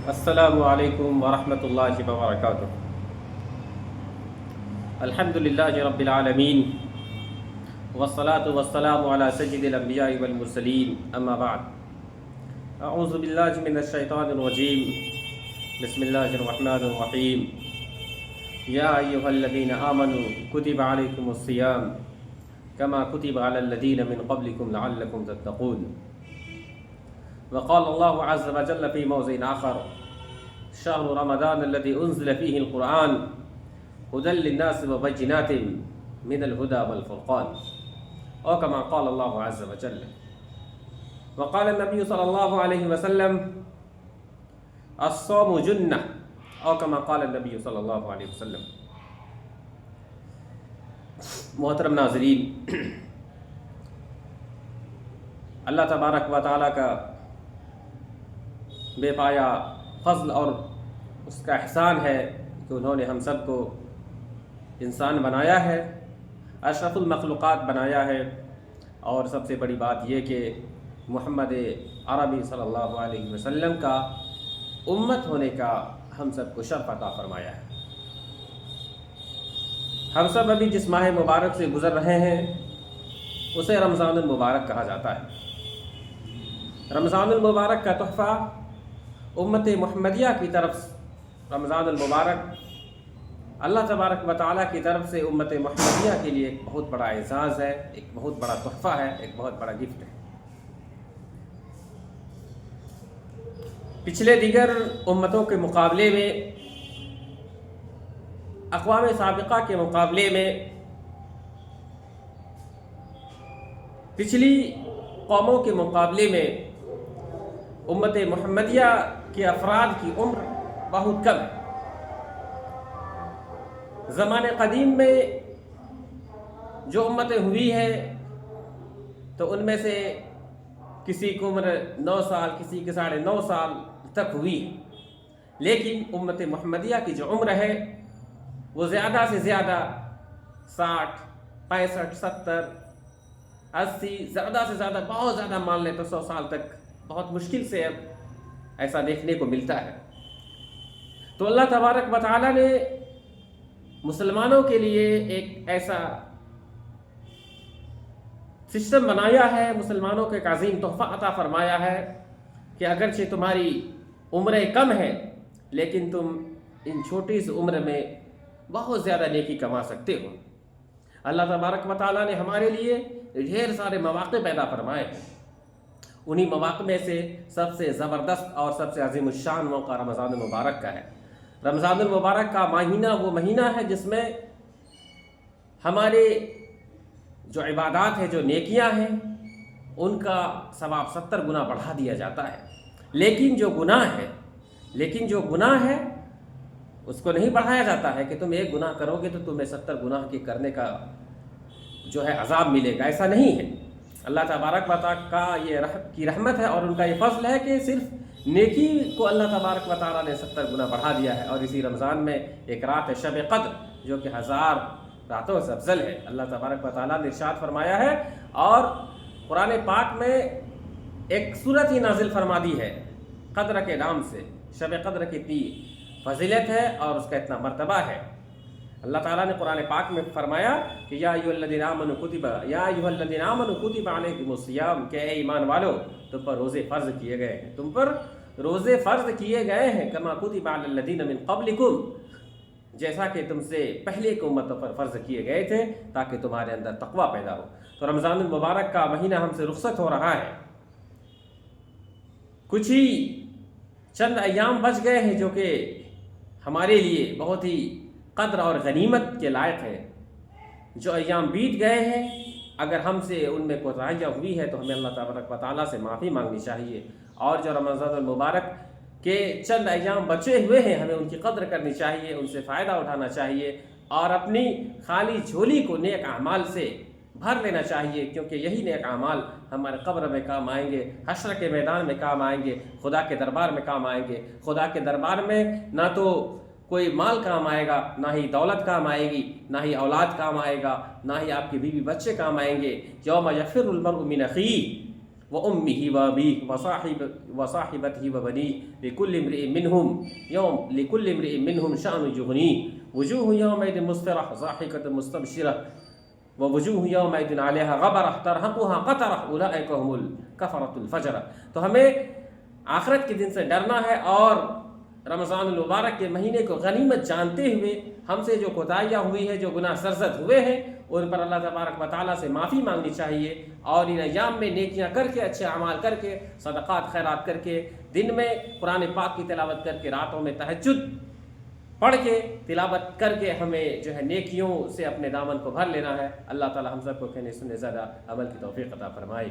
السلام علیکم ورحمۃ اللہ وبرکاتہ۔ الحمد للہ رب العالمین والصلاة والسلام علی سید الانبیاء والمرسلین، اما بعد۔ اعوذ باللہ من الشیطان الرجیم، بسم اللہ الرحمن الرحیم۔ یا ایھا الذین آمنوا کتب علیکم الصیام کما کتب علی الذین من قبلکم لعلکم تتقون۔ وقال اللہ عز وجل فی موضع آخر: شهر رمضان الذي أنزل فيه القرآن هدى للناس وبينات من الهدى والفرقان، أو كما قال الله عز وجل۔ وقال النبي صلى الله عليه وسلم: الصوم جنة، أو كما قال النبي صلى الله عليه وسلم۔ محترم ناظرین، اللہ تبارک و تعالیٰ کا بے پایا فضل اور اس کا احسان ہے کہ انہوں نے ہم سب کو انسان بنایا ہے، اشرف المخلوقات بنایا ہے، اور سب سے بڑی بات یہ کہ محمد عربی صلی اللہ علیہ وسلم کا امت ہونے کا ہم سب کو شرف عطا فرمایا ہے۔ ہم سب ابھی جس ماہ مبارک سے گزر رہے ہیں اسے رمضان المبارک کہا جاتا ہے۔ رمضان المبارک کا تحفہ امت محمدیہ کی طرف، رمضان المبارک اللہ تبارک و تعالیٰ کی طرف سے امت محمدیہ کے لیے ایک بہت بڑا اعزاز ہے، ایک بہت بڑا تحفہ ہے، ایک بہت بڑا گفٹ ہے۔ پچھلے دیگر امتوں کے مقابلے میں، اقوام سابقہ کے مقابلے میں، پچھلی قوموں کے مقابلے میں امت محمدیہ کے افراد کی عمر بہت کم ہے۔ زمانے قدیم میں جو امتیں ہوئی ہیں تو ان میں سے کسی کی عمر 9 سال، کسی کی 9.5 سال تک ہوئی ہے، لیکن امت محمدیہ کی جو عمر ہے وہ زیادہ سے زیادہ 60، 65، 70، 80، زیادہ سے زیادہ، بہت زیادہ مان لیں تو 100 سال تک بہت مشکل سے اب ایسا دیکھنے کو ملتا ہے۔ تو اللہ تبارک و تعالیٰ نے مسلمانوں کے لیے ایک ایسا سسٹم بنایا ہے، مسلمانوں کو ایک عظیم تحفہ عطا فرمایا ہے کہ اگرچہ تمہاری عمریں کم ہیں لیکن تم ان چھوٹی سی عمر میں بہت زیادہ نیکی کما سکتے ہو۔ اللہ تبارک و تعالیٰ نے ہمارے لیے ڈھیر سارے مواقع پیدا فرمائے ہیں۔ انہی مواقع میں سے سب سے زبردست اور سب سے عظیم الشان موقع رمضان المبارک کا ہے۔ رمضان المبارک کا مہینہ وہ مہینہ ہے جس میں ہمارے جو عبادات ہیں، جو نیکیاں ہیں، ان کا ثواب 70 گنا بڑھا دیا جاتا ہے، لیکن جو گناہ ہے اس کو نہیں بڑھایا جاتا ہے کہ تم ایک گناہ کرو گے تو تمہیں 70 گناہ کے کرنے کا جو ہے عذاب ملے گا، ایسا نہیں ہے۔ اللہ تبارک و تعالیٰ کا یہ رحمت ہے اور ان کا یہ فضل ہے کہ صرف نیکی کو اللہ تبارک و تعالیٰ نے 70 گنا بڑھا دیا ہے۔ اور اسی رمضان میں ایک رات ہے شب قدر، جو کہ 1000 راتوں سے افضل ہے۔ اللہ تبارک و تعالیٰ نے ارشاد فرمایا ہے اور قرآن پاک میں ایک سورت ہی نازل فرما دی ہے قدر کے نام سے۔ شب قدر کی اتنی فضیلت ہے اور اس کا اتنا مرتبہ ہے۔ اللہ تعالیٰ نے قرآن پاک میں فرمایا کہ یا ایھا الذین آمنوا کتب علیکم الصیام، کہ اے ایمان والو تم پر روزے فرض کیے گئے ہیں، تم پر روزے فرض کیے گئے ہیں، کما کتب علی الذین من قبلکم، جیسا کہ تم سے پہلے کی امتوں پر فرض کیے گئے تھے تاکہ تمہارے اندر تقویٰ پیدا ہو۔ تو رمضان المبارک کا مہینہ ہم سے رخصت ہو رہا ہے، کچھ ہی چند ایام بچ گئے ہیں جو کہ ہمارے لیے بہت ہی قدر اور غنیمت کے لائق ہے۔ جو ایام بیت گئے ہیں اگر ہم سے ان میں کوتاہیاں ہوئی ہے تو ہمیں اللہ تبارک و تعالیٰ سے معافی مانگنی چاہیے، اور جو رمضان المبارک کے چند ایام بچے ہوئے ہیں ہمیں ان کی قدر کرنی چاہیے، ان سے فائدہ اٹھانا چاہیے اور اپنی خالی جھولی کو نیک اعمال سے بھر لینا چاہیے، کیونکہ یہی نیک اعمال ہمارے قبر میں کام آئیں گے، حشر کے میدان میں کام آئیں گے، خدا کے دربار میں کام آئیں گے۔ خدا کے دربار میں نہ تو کوئی مال کام آئے گا، نہ ہی دولت کام آئے گی، نہ ہی اولاد کام آئے گا، نہ ہی آپ کے بیوی بچے کام آئیں گے۔ یوم یفر المرء من اخیہ، وأمه وأبيه وصاحبته وبنيه لكل امرئ منهم شأن يغنيه وجوه يومئذ مسفرة ضاحكة مستبشرة ووجوه يومئذ عليها غبرة ترهقها قترة أولئك هم الكفرة الفجرة۔ تو ہمیں آخرت کے دن سے ڈرنا ہے، اور رمضان المبارک کے مہینے کو غنیمت جانتے ہوئے ہم سے جو کوتاہیاں ہوئی ہیں، جو گناہ سرزد ہوئے ہیں، ان پر اللہ تبارک و تعالیٰ سے معافی مانگنی چاہیے، اور ان ایام میں نیکیاں کر کے، اچھے اعمال کر کے، صدقات خیرات کر کے، دن میں قرآن پاک کی تلاوت کر کے، راتوں میں تہجد پڑھ کے، تلاوت کر کے ہمیں جو ہے نیکیوں سے اپنے دامن کو بھر لینا ہے۔ اللہ تعالیٰ ہم سب کو کہنے سننے زیادہ عمل کی توفیق عطا فرمائے۔